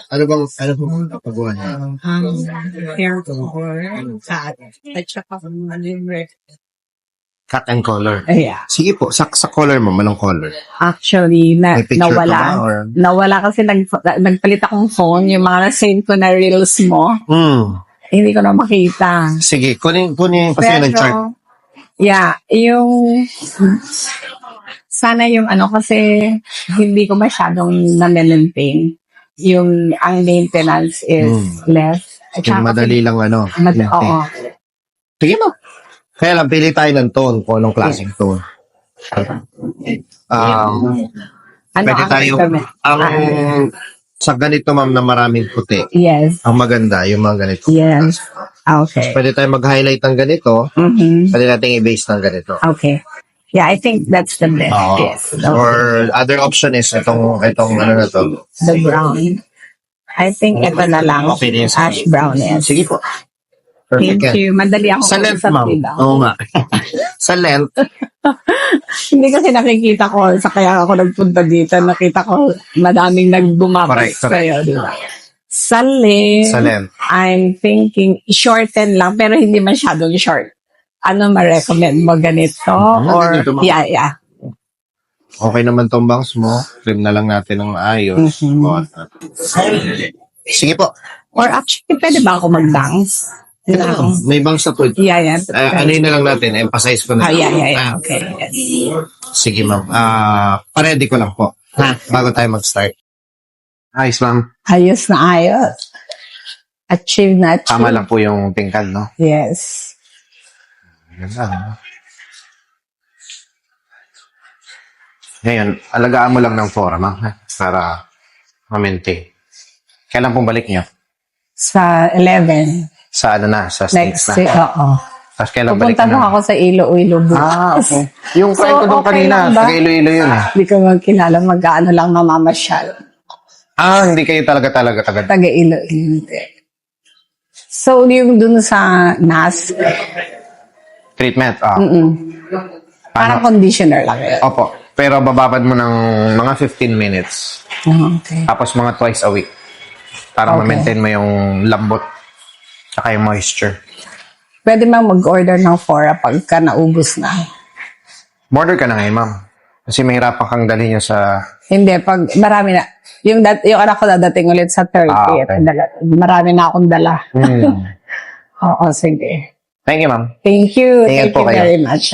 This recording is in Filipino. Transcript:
Ano bang napagawa niya? Hair color, cut, at saka Cut and color. yeah. Sige po, sa color mo, manong color? Actually, May picture ka ba, nawala. or? Nawala kasi nagpalit akong phone, yung mga na-send ko na reels mo. Hindi ko na makita. Sige, kunin kasi yun ang chart. Yeah, yung sana yung kasi hindi ko masyadong na-maintain. Yung ang maintenance is less. At Yung saka madali lang maintain. oo. Sige mo. Kaya lang, pili tayo ng tone, kung anong klaseng tone. Pwede tayo, sa ganito ma'am na maraming puti, Yes. ang maganda, yung mga ganito. Yes. Okay. Pwede tayo mag-highlight ng ganito, pwede natin i-base ng ganito. Okay. Yeah, I think that's the best. Yes. Or other option is itong ano na to. The brown. I think ito na lang. Okay din sa Ash brown, yes. Sige po. Thank you. Madali ako Sa length, kausap ma'am. nila. Oo nga. Sa length, Hindi kasi nakikita ko, sa kaya ako nagpunta dito, nakita ko madaming nagbumabas Correct. sa'yo, di ba? Sa length, Sa length. I'm thinking, shorten lang, pero hindi masyadong short. Ano ma-recommend mo? Ganito? Or, ganito, ma'am. yeah. okay naman tong bangs mo. Trim na lang natin ng ayos. Sige po. Or actually, pwede ba ako mag-dance? May bangs na po. Yeah. Ano yun na lang natin? Emphasize ko na. Yeah. Okay. Yes. Sige ma'am. Paredy ko lang po. Bago tayo mag-start. Ayos ma'am. Ayos na ayos. Achieve na achieve. Tama lang po yung tingkad, no? Yes. Ganda. Ngayon, alagaan mo lang ng forma para ma-maintain. Kailan pong balik niyo? Sa 11. Sa sa States Next week, na? oo. Tapos kailan balik Pupunta na? mo ako sa Iloilo bukas. Okay. Yung friend ko doon okay kanina, lang ba? sa Iloilo yun eh. Hindi ko magkilala, mag-ano lang mamamasyal. Hindi kayo talaga taga. Taga Iloilo. Hindi. So, yung dun sa NAS, Treatment, parang conditioner lang yun. Opo. Pero bababad mo ng mga 15 minutes. Okay. Tapos mga twice a week. Para ma-maintain mo yung lambot. Tsaka yung moisture. Pwede mang mag-order ng Fora pagka naubos na. Border ka na ngayon, ma'am. Kasi mahirapan kang dalhin niya sa... Hindi, pag marami na. Yung anak ko dadating ulit sa 30. Okay. Marami na akong dala. Oo, sige. Thank you, ma'am. Thank you. Ingat Thank po you kayo. very much.